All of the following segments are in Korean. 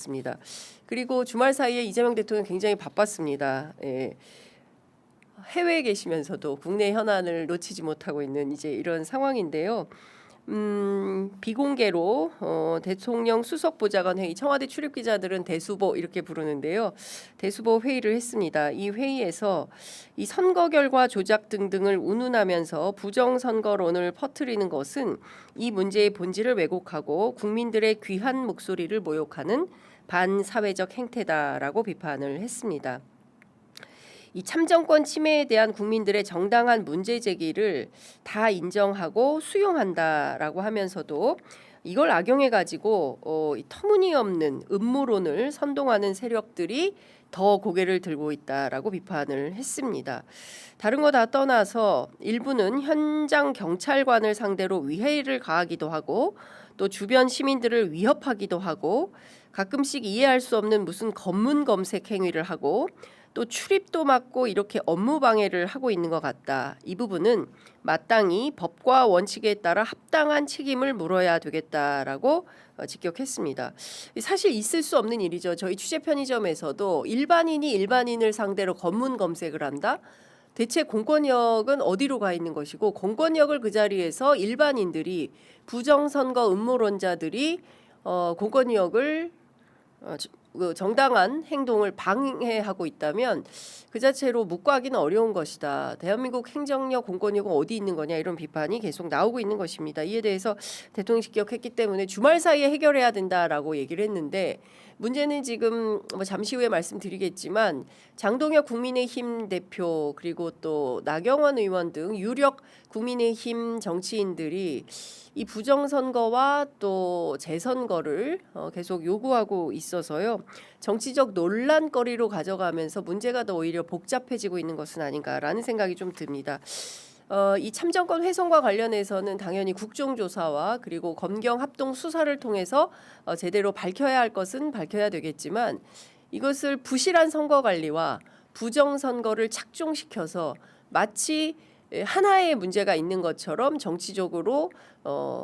습니다. 그리고 주말 사이에 이재명 대통령 굉장히 바빴습니다. 예. 해외에 계시면서도 국내 현안을 놓치지 못하고 있는 이제 이런 상황인데요. 비공개로 대통령 수석보좌관 회의, 청와대 출입 기자들은 대수보 이렇게 부르는데요. 대수보 회의를 했습니다. 이 회의에서 이 선거 결과 조작 등등을 운운하면서 부정선거론을 퍼뜨리는 것은 이 문제의 본질을 왜곡하고 국민들의 귀한 목소리를 모욕하는 반사회적 행태다라고 비판을 했습니다. 이 참정권 침해에 대한 국민들의 정당한 문제 제기를 다 인정하고 수용한다라고 하면서도 이걸 악용해 가지고 터무니없는 음모론을 선동하는 세력들이 더 고개를 들고 있다라고 비판을 했습니다. 다른 거 다 떠나서 일부는 현장 경찰관을 상대로 위해를 가하기도 하고 또 주변 시민들을 위협하기도 하고 가끔씩 이해할 수 없는 무슨 검문 검색 행위를 하고 또 출입도 막고 이렇게 업무 방해를 하고 있는 것 같다. 이 부분은 마땅히 법과 원칙에 따라 합당한 책임을 물어야 되겠다라고 직격했습니다. 사실 있을 수 없는 일이죠. 저희 취재 편의점에서도 일반인이 일반인을 상대로 검문 검색을 한다. 대체 공권력은 어디로 가 있는 것이고 공권력을 그 자리에서 일반인들이 부정선거 음모론자들이 공권력을 정당한 행동을 방해하고 있다면 그 자체로 묵과하기는 어려운 것이다. 대한민국 행정력 공권력은 어디 있는 거냐 이런 비판이 계속 나오고 있는 것입니다. 이에 대해서 대통령이 직격했기 때문에 주말 사이에 해결해야 된다라고 얘기를 했는데 문제는 지금 잠시 후에 말씀드리겠지만 장동혁 국민의힘 대표 그리고 또 나경원 의원 등 유력 국민의힘 정치인들이 이 부정선거와 또 재선거를 계속 요구하고 있어서요. 정치적 논란거리로 가져가면서 문제가 더 오히려 복잡해지고 있는 것은 아닌가라는 생각이 좀 듭니다. 이 참정권 훼손과 관련해서는 당연히 국정조사와 그리고 검경 합동 수사를 통해서 제대로 밝혀야 할 것은 밝혀야 되겠지만 이것을 부실한 선거관리와 부정선거를 착종시켜서 마치 하나의 문제가 있는 것처럼 정치적으로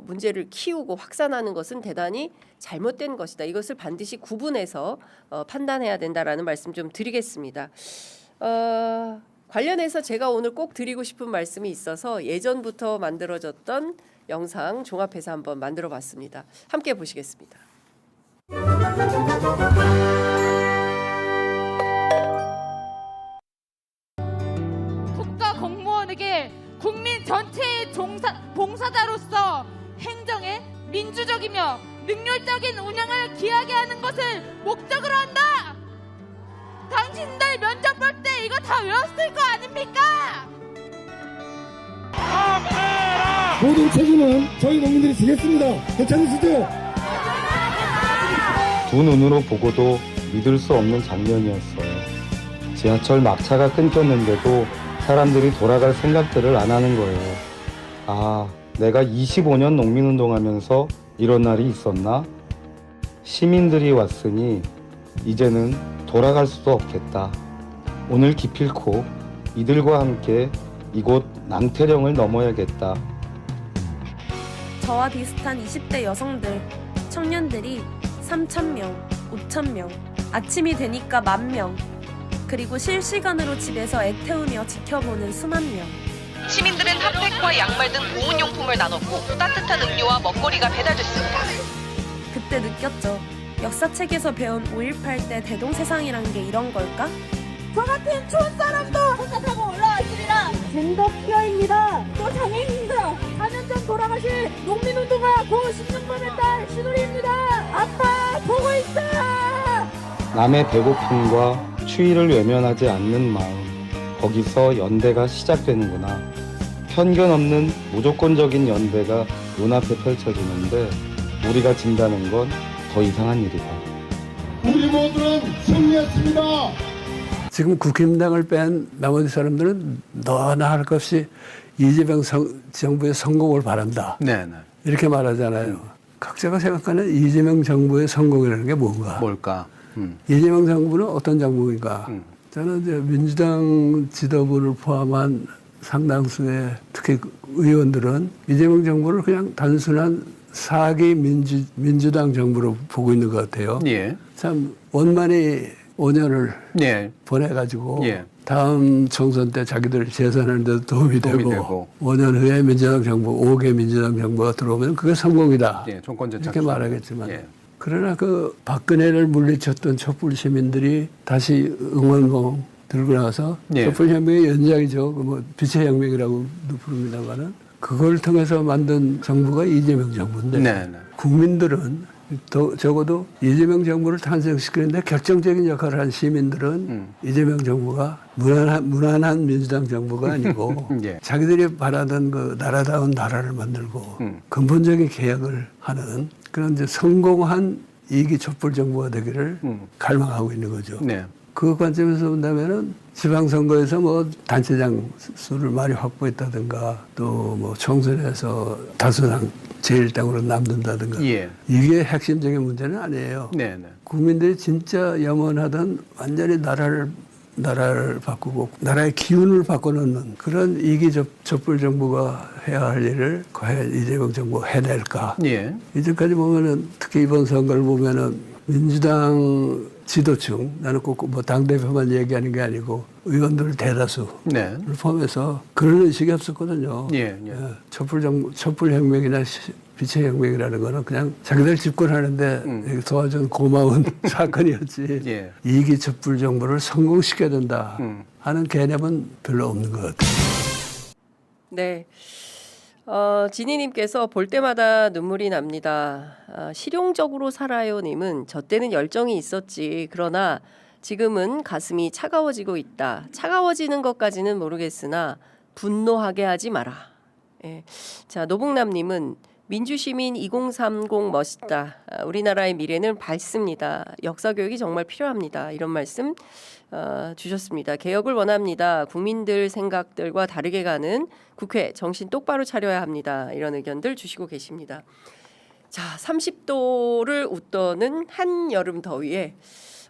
문제를 키우고 확산하는 것은 대단히 잘못된 것이다. 이것을 반드시 구분해서 판단해야 된다라는 말씀 좀 드리겠습니다. 관련해서 제가 오늘 꼭 드리고 싶은 말씀이 있어서 예전부터 만들어졌던 영상 종합해서 한번 만들어 봤습니다. 함께 보시겠습니다. 국가공무원에게 국민 전체의 봉사자로서 행정의 민주적이며 능률적인 운영을 기하게 하는 것을 목적으로 한다. 당신들 면접 볼 때 이거 다 외웠을 거 아닙니까? 모든 책임은 저희 농민들이 지겠습니다. 괜찮으시죠? 두 눈으로 보고도 믿을 수 없는 장면이었어요. 지하철 막차가 끊겼는데도 사람들이 돌아갈 생각들을 안 하는 거예요. 아, 내가 25년 농민운동하면서 이런 날이 있었나? 시민들이 왔으니 이제는 돌아갈 수도 없겠다. 오늘 기필코 이들과 함께 이곳 남태령을 넘어야겠다. 저와 비슷한 20대 여성들, 청년들이 3,000명, 5,000명, 아침이 되니까 10,000명, 그리고 실시간으로 집에서 애태우며 지켜보는 수만 명. 시민들은 핫팩과 양말 등 보온용품을 나눴고 따뜻한 음료와 먹거리가 배달됐습니다. 그때 느꼈죠. 역사책에서 배운 5.18 때 대동세상이란 게 이런 걸까? 저 같은 추운 사람도 혼자 타고 올라왔으리라. 젠더 피어입니다. 또 장애인입니다. 4년 전 돌아가신 농민운동가 고 신영범의 딸 신우리입니다. 아빠 보고 있어. 남의 배고픔과 추위를 외면하지 않는 마음, 거기서 연대가 시작되는구나. 편견 없는 무조건적인 연대가 눈앞에 펼쳐지는데 우리가 진다는 건 더 이상한 일이다. 우리 모두는 승리했습니다. 지금 국힘당을 뺀 나머지 사람들은 너나 할 것 없이 이재명 정부의 성공을 바란다. 네네. 이렇게 말하잖아요. 각자가 생각하는 이재명 정부의 성공이라는 게 뭔가? 뭘까? 이재명 정부는 어떤 정부인가? 저는 이제 민주당 지도부를 포함한 상당수의 특히 의원들은 이재명 정부를 그냥 단순한 4기 민주당 정부로 보고 있는 것 같아요. 예. 참 원만히 5년을 예. 보내가지고 예. 다음 총선 때 자기들 재선하는 데도 도움이 되고 5년 후에 민주당 정부 5개 민주당 정부가 들어오면 그게 성공이다. 예. 정권 재창. 이렇게 말하겠지만 예. 그러나 그 박근혜를 물리쳤던 촛불 시민들이 다시 응원봉 들고 나와서 예. 촛불 혁명의 연장이죠. 그 뭐 빛의 혁명이라고도 부릅니다만은 그걸 통해서 만든 정부가 이재명 정부인데 네, 네. 국민들은 적어도 이재명 정부를 탄생시키는데 결정적인 역할을 한 시민들은 이재명 정부가 무난한 민주당 정부가 아니고 예. 자기들이 바라던 그 나라다운 나라를 만들고 근본적인 개혁을 하는 그런 이제 성공한 2기 촛불 정부가 되기를 갈망하고 있는 거죠. 네. 그 관점에서 본다면은 지방선거에서 뭐 단체장 수를 많이 확보했다든가 또 뭐 총선에서 다수당 제1당으로 남는다든가 예. 이게 핵심적인 문제는 아니에요. 네, 네. 국민들이 진짜 염원하던 완전히 나라를 바꾸고 나라의 기운을 바꿔놓는 그런 2기 촛불 정부가 해야 할 일을 과연 이재명 정부가 해낼까. 예. 이제까지 보면은 특히 이번 선거를 보면은 민주당 지도층 나는 꼭 뭐 당대표만 얘기하는 게 아니고 의원들 대다수를 네. 포함해서 그런 의식이 없었거든요. 예, 예. 촛불 혁명이나 빛의 혁명이라는 거는 그냥 자기들 집권하는데 도와준 고마운 사건이었지. 예. 2기 촛불 정부를 성공시켜야 된다 하는 개념은 별로 없는 것 같아요. 네. 지니님께서 볼 때마다 눈물이 납니다. 실용적으로 살아요님은 저 때는 열정이 있었지. 그러나 지금은 가슴이 차가워지고 있다. 차가워지는 것까지는 모르겠으나 분노하게 하지 마라. 예. 자, 노북남님은 민주시민 2030 멋있다. 우리나라의 미래는 밝습니다. 역사교육이 정말 필요합니다. 이런 말씀 주셨습니다. 개혁을 원합니다. 국민들 생각들과 다르게 가는 국회 정신 똑바로 차려야 합니다. 이런 의견들 주시고 계십니다. 자, 30도를 웃도는 한여름 더위에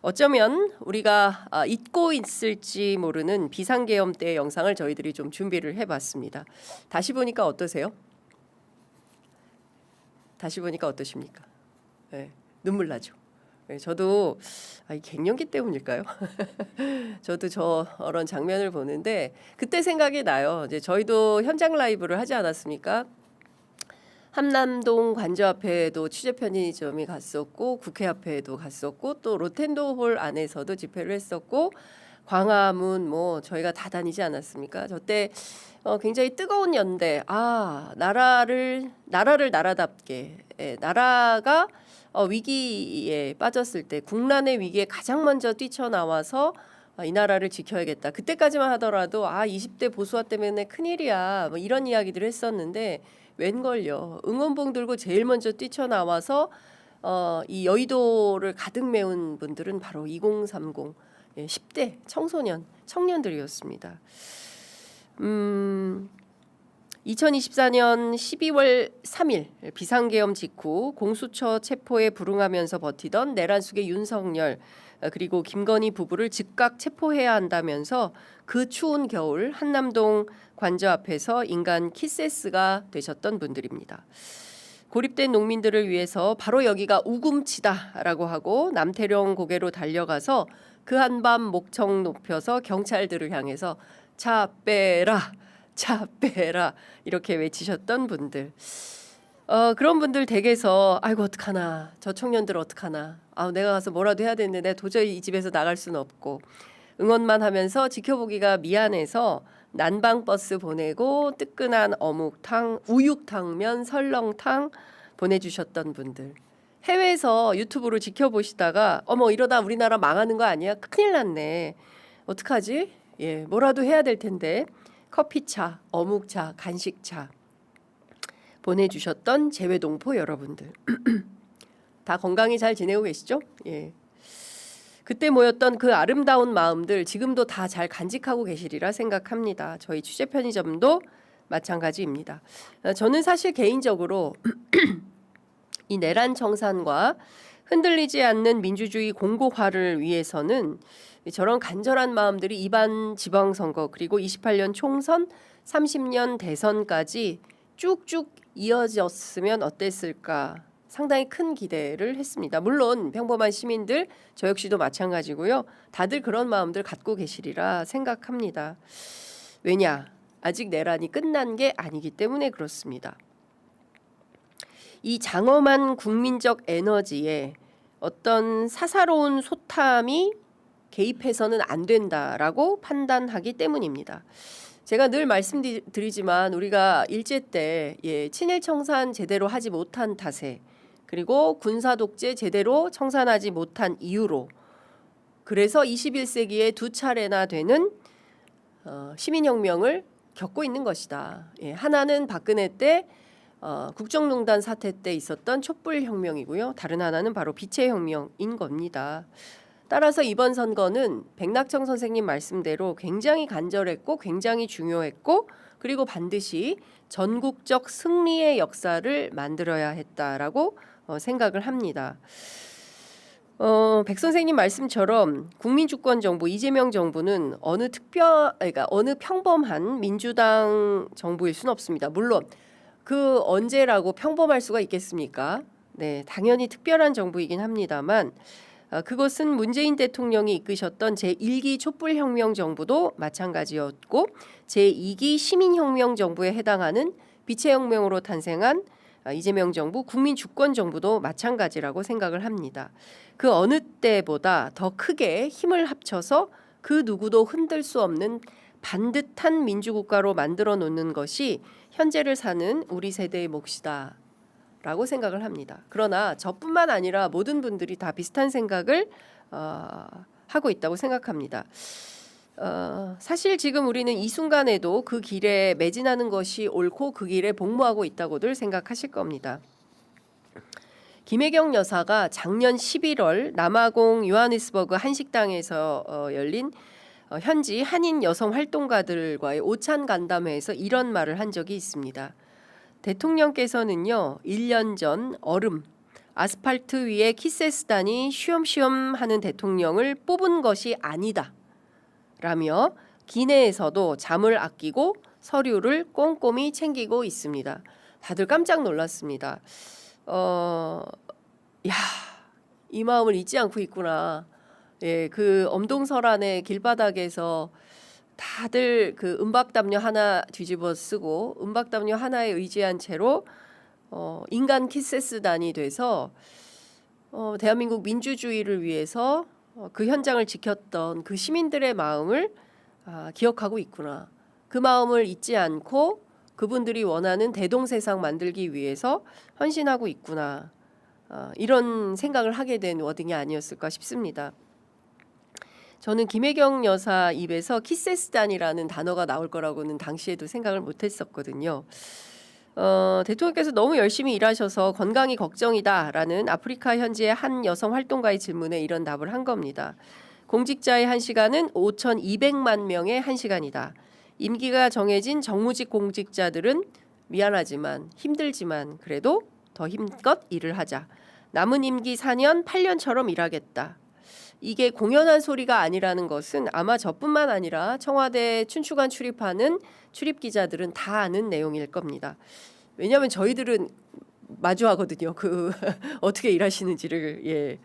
어쩌면 우리가 잊고 있을지 모르는 비상계엄 때 영상을 저희들이 좀 준비를 해봤습니다. 다시 보니까 어떠세요? 다시 보니까 어떠십니까? 네, 눈물 나죠. 네, 저도 이 갱년기 때문일까요? 저도 저런 장면을 보는데 그때 생각이 나요. 이제 저희도 현장 라이브를 하지 않았습니까? 함남동 관저 앞에도 취재 편의점이 갔었고 국회 앞에도 갔었고 또 로텐도홀 안에서도 집회를 했었고 광화문 뭐 저희가 다 다니지 않았습니까? 저때 굉장히 뜨거운 연대, 나라를 나라답게, 나라가 위기에 빠졌을 때 국난의 위기에 가장 먼저 뛰쳐나와서 이 나라를 지켜야겠다. 그때까지만 하더라도 20대 보수화 때문에 큰일이야 뭐 이런 이야기들을 했었는데 웬걸요. 응원봉 들고 제일 먼저 뛰쳐나와서 이 여의도를 가득 메운 분들은 바로 2030 10대 청년들이었습니다. 2024년 12월 3일 비상계엄 직후 공수처 체포에 불응하면서 버티던 내란숙의 윤석열 그리고 김건희 부부를 즉각 체포해야 한다면서 그 추운 겨울 한남동 관저 앞에서 인간 키세스가 되셨던 분들입니다. 고립된 농민들을 위해서 바로 여기가 우금치다라고 하고 남태령 고개로 달려가서 그 한밤 목청 높여서 경찰들을 향해서 차 빼라 이렇게 외치셨던 분들. 그런 분들 댁에서 아이고 어떡하나 저 청년들 어떡하나 내가 가서 뭐라도 해야 되는데 내가 도저히 이 집에서 나갈 수는 없고 응원만 하면서 지켜보기가 미안해서 난방버스 보내고 뜨끈한 어묵탕, 우육탕면, 설렁탕 보내주셨던 분들. 해외에서 유튜브로 지켜보시다가 이러다 우리나라 망하는 거 아니야? 큰일 났네. 어떡하지? 뭐라도 해야 될 텐데 커피차, 어묵차, 간식차 보내주셨던 재외동포 여러분들 다 건강히 잘 지내고 계시죠? 그때 모였던 그 아름다운 마음들 지금도 다 잘 간직하고 계시리라 생각합니다. 저희 취재 편의점도 마찬가지입니다. 저는 사실 개인적으로 이 내란 청산과 흔들리지 않는 민주주의 공고화를 위해서는 저런 간절한 마음들이 이번 지방선거 그리고 28년 총선 30년 대선까지 쭉쭉 이어졌으면 어땠을까 상당히 큰 기대를 했습니다. 물론 평범한 시민들 저 역시도 마찬가지고요. 다들 그런 마음들 갖고 계시리라 생각합니다. 왜냐? 아직 내란이 끝난 게 아니기 때문에 그렇습니다. 이 장엄한 국민적 에너지에 어떤 사사로운 소탐이 개입해서는 안 된다라고 판단하기 때문입니다. 제가 늘 말씀드리지만 우리가 일제 때 친일 청산 제대로 하지 못한 탓에 그리고 군사 독재 제대로 청산하지 못한 이유로 그래서 21세기에 두 차례나 되는 시민혁명을 겪고 있는 것이다. 하나는 박근혜 때 국정농단 사태 때 있었던 촛불혁명이고요. 다른 하나는 바로 빛의 혁명인 겁니다. 따라서 이번 선거는 백낙청 선생님 말씀대로 굉장히 간절했고 굉장히 중요했고 그리고 반드시 전국적 승리의 역사를 만들어야 했다라고 생각을 합니다. 백 선생님 말씀처럼 국민주권 정부 이재명 정부는 그러니까 어느 평범한 민주당 정부일 수는 없습니다. 물론 그 언제라고 평범할 수가 있겠습니까? 네, 당연히 특별한 정부이긴 합니다만 그것은 문재인 대통령이 이끄셨던 제1기 촛불혁명 정부도 마찬가지였고 제2기 시민혁명 정부에 해당하는 빛의 혁명으로 탄생한 이재명 정부 국민주권 정부도 마찬가지라고 생각을 합니다. 그 어느 때보다 더 크게 힘을 합쳐서 그 누구도 흔들 수 없는 반듯한 민주국가로 만들어 놓는 것이 현재를 사는 우리 세대의 몫이다. 라고 생각을 합니다. 그러나 저뿐만 아니라 모든 분들이 다 비슷한 생각을 하고 있다고 생각합니다. 사실 지금 우리는 이 순간에도 그 길에 매진하는 것이 옳고 그 길에 복무하고 있다고들 생각하실 겁니다. 김혜경 여사가 작년 11월 남아공 요하네스버그 한식당에서 열린 현지 한인 여성 활동가들과의 오찬 간담회에서 이런 말을 한 적이 있습니다. 대통령께서는요 1년 전 얼음 아스팔트 위에 키세스단이 쉬엄쉬엄 하는 대통령을 뽑은 것이 아니다 라며 기내에서도 잠을 아끼고 서류를 꼼꼼히 챙기고 있습니다. 다들 깜짝 놀랐습니다. 이 마음을 잊지 않고 있구나. 그 엄동설안의 길바닥에서 다들 그 은박담요 하나 뒤집어 쓰고 은박담요 하나에 의지한 채로 인간 키세스단이 돼서 대한민국 민주주의를 위해서 그 현장을 지켰던 그 시민들의 마음을 기억하고 있구나. 그 마음을 잊지 않고 그분들이 원하는 대동세상 만들기 위해서 헌신하고 있구나. 이런 생각을 하게 된 워딩이 아니었을까 싶습니다. 저는 김혜경 여사 입에서 키세스단이라는 단어가 나올 거라고는 당시에도 생각을 못했었거든요. 대통령께서 너무 열심히 일하셔서 건강이 걱정이다라는 아프리카 현지의 한 여성 활동가의 질문에 이런 답을 한 겁니다. 공직자의 1시간은 5,200만 명의 1시간이다. 임기가 정해진 정무직 공직자들은 미안하지만 힘들지만 그래도 더 힘껏 일을 하자. 남은 임기 4년, 8년처럼 일하겠다. 이게 공연한 소리가 아니라는 것은 아마 저뿐만 아니라 청와대 춘추관 출입하는 출입기자들은 다 아는 내용일 겁니다. 왜냐하면 저희들은 마주하거든요. 그 어떻게 일하시는지를.